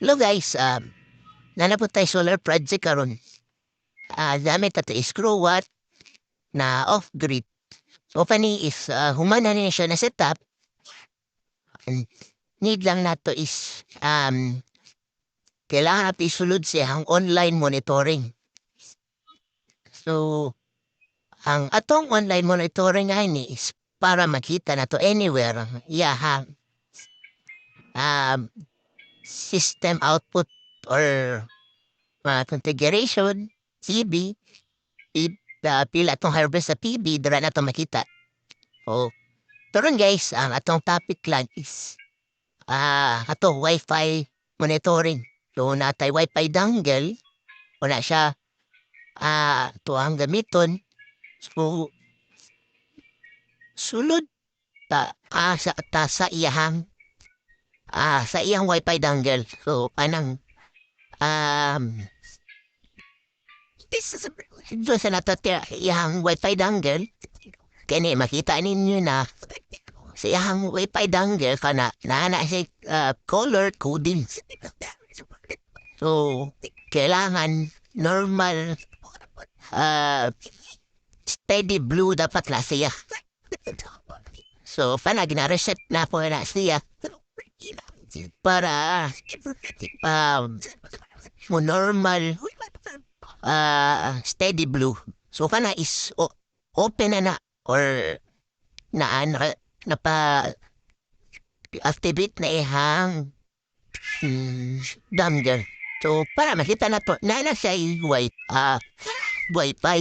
Hello guys, nanapot tayo solar project karon. Gamit ato is screw-watt na off-grid. So pani is humana na siya na setup. And need lang nato is kailangan natin isulod siya ang online monitoring. So ang atong online monitoring nga ni is para makita nato anywhere iyahang um, system output or configuration, CB, pila atong harvest sa PB, dira na to makita. O, karon guys, ang atong topic lang is, ato Wi-Fi monitoring. So, natay Wi-Fi dongle, wala siya, to ang gamiton. So, sulod sa iyahang, sa iyang Wi-Fi dongle. So, panang, this is doon sa natatira, iyang Wi-Fi dongle, kani makita ninyo na sa iyang Wi-Fi dongle kana na siya color coding. So, kailangan normal steady blue dapat na siya. So, pana gina-reset na po na siya para mo normal steady blue. So, kana is open na or napa-activate na ihang dongle. So, para makita na to, na siya Wi-Fi.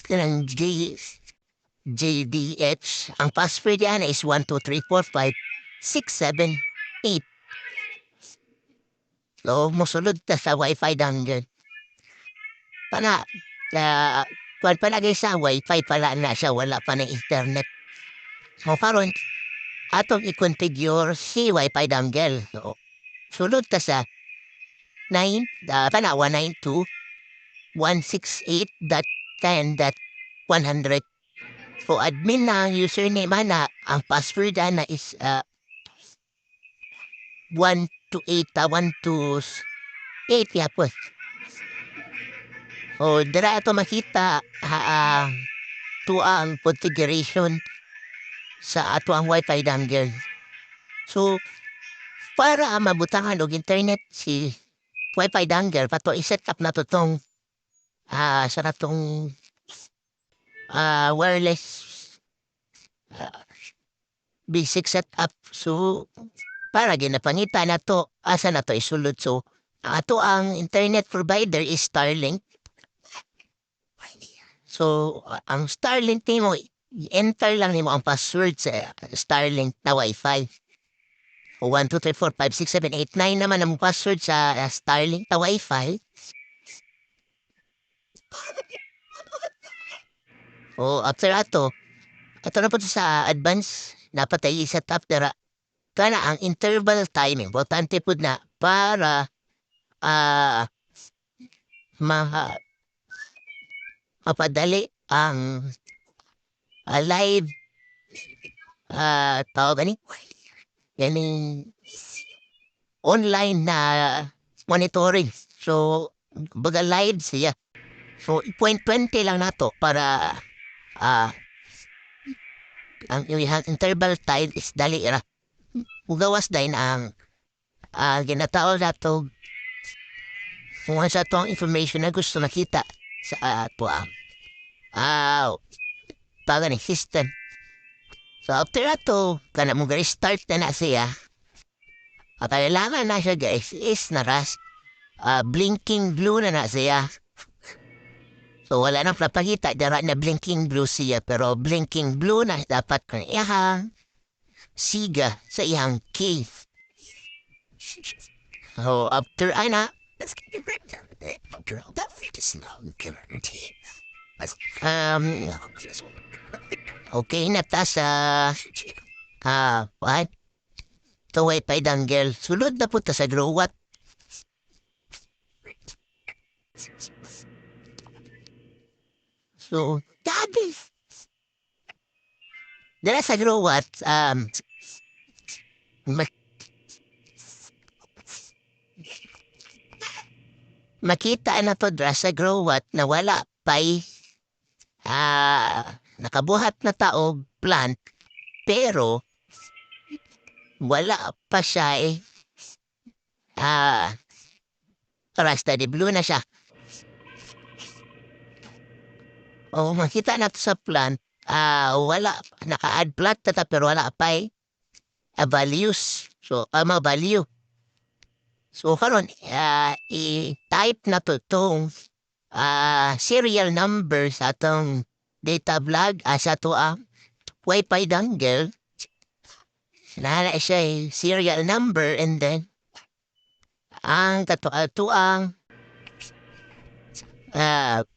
Kanang JDH. Ang password yan is 1234567 8. So, musulod ta sa Wi-Fi dongle. Pana, kung palagay sa Wi-Fi pala na siya, wala pa ng internet. So, karon atong i-configure si Wi-Fi dongle. So, sulod ta sa 192.168.10.100. So, admin na ang username na ang password na is 128.128 yapos. O, dira ito makita to ang configuration sa ato ang Wi-Fi dongle. So, para mabutangan og internet si Wi-Fi dongle, pato i-set up na to tong sa natong wireless basic setup. So, para ginapangita na to, asa na to isulod. So, ato ang internet provider is Starlink. So, ang Starlink nimo, i-enter lang nimo ang password sa Starlink na Wi-Fi. O 123456789 naman ang password sa Starlink na Wi-Fi. O after ato na po sa advance, dapat ay i-set up dara. Kana ang interval timing, importante po na para mapadali ang live tawag ani ganing online na monitoring. So, baga live siya. So, 0.20 lang nato para ang iyang interval time is dali ra. Ugawas din ang ginatao nato kung sa itong information na gusto makita sa ato ni system. So, after ato, kana mo restart na siya. At kailangan na siya guys is naras blinking blue na siya. So, wala nang papakita dara na blinking blue siya, pero blinking blue na dapat kung iyang siga sa iyang key. So, after let's get your breakdown today. Girl, that fit is not guaranteed. Okay na ta sa what? To Wi-Fi dongle. Sulod na po ta sa GrowWatt. So, dati. Dala sa GrowWatt, makita na to dra sa growat na wala pa'y nakabuhat na taog plant pero wala pa siya rasta di blue na siya. O makita na to sa plant, wala, naka-add plant na ta pero wala pa'y values. So, mga value. So, karon i-type na to itong serial number sa atong data vlog sa to Wi-Fi dongle. Nala siya serial number and then ang ang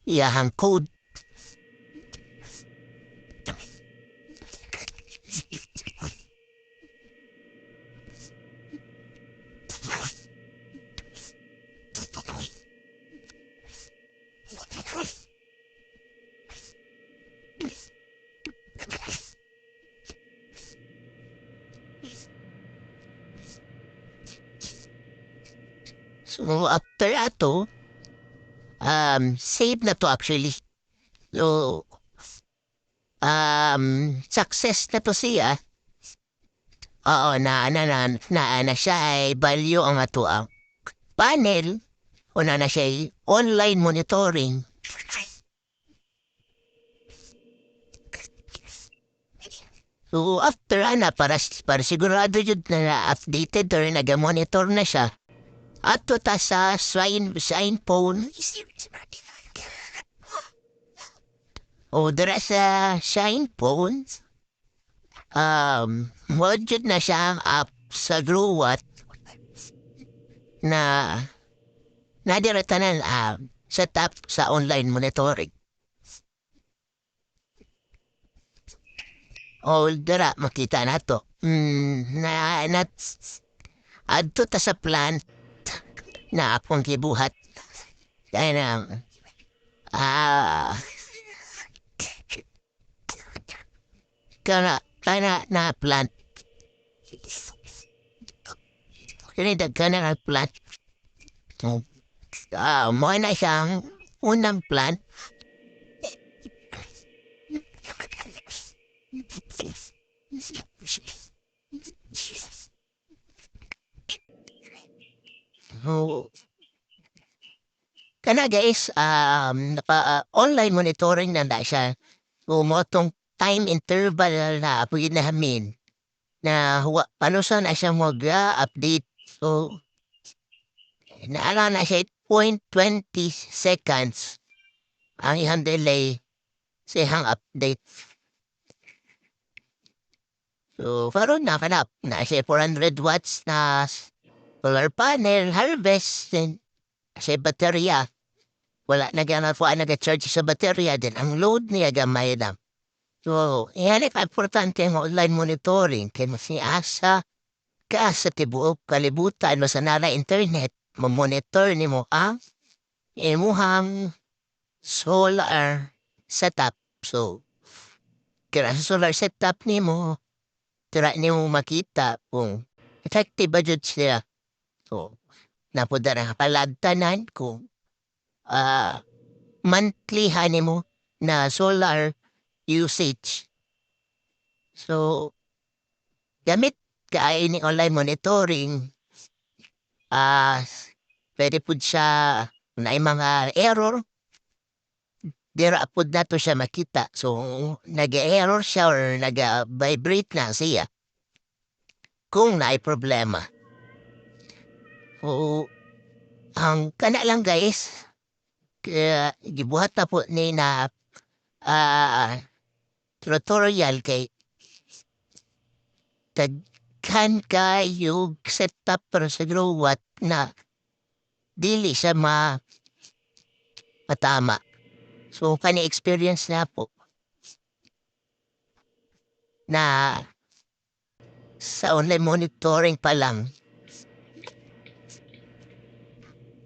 iyahang code. So, after ato, save na to actually. So, success na to siya. Oo, na siya ay value ang ato ang panel o na siya ay online monitoring. So, after para sigurado yun na updated or nag-monitor na siya, ato ta sa sign phone. O dira sa sign phone, module na siya ang app sa Growat na nadiretanan sa top sa online monitoring. O dira makita na to. Adto ta sa plant na akong gibuhat. Dahil kana na plant. Kini dagkana na plant. Mo na siyang unang plant. Kana guys, online monitoring na siya. Motong time interval na pwede namin na paano sa na siya mag-update. So, naala na siya 0.20 seconds ang ihang delay sa ihang update. So, karon na kanap na siya 400 watts na solar panel harvest din sa baterya. Wala na gana po nag-charge sa baterya din. Ang load niya gamay na. So, yan importante ang online monitoring. Kaya mas asa ka sa tibuok kalibutan mo sa nala internet. Mamonitor ni mo ang imuhang solar setup. So, kaya sa solar setup ni mo, tira ni mo makita kung effective budget siya. So, napuda na palagtanan kung monthly mo na solar usage. So, gamit ka ini online monitoring, pwede po siya na mga error, dira po na to siya makita. So, nag-error siya or nag-vibrate na siya kung naay problema. So, ang kana lang guys, kaya gibuhat na po ni na tutorial kay tagkan kayo setup para sa Growat na dili siya matama. So, kani experience na po na sa online monitoring pa lang.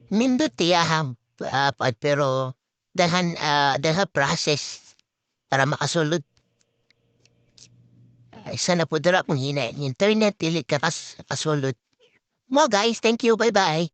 Mindot tiyaham pero dahan process para makasulod. Isa na po dira kung hina internet, dili ka kasulod. Mo guys, thank you, bye-bye.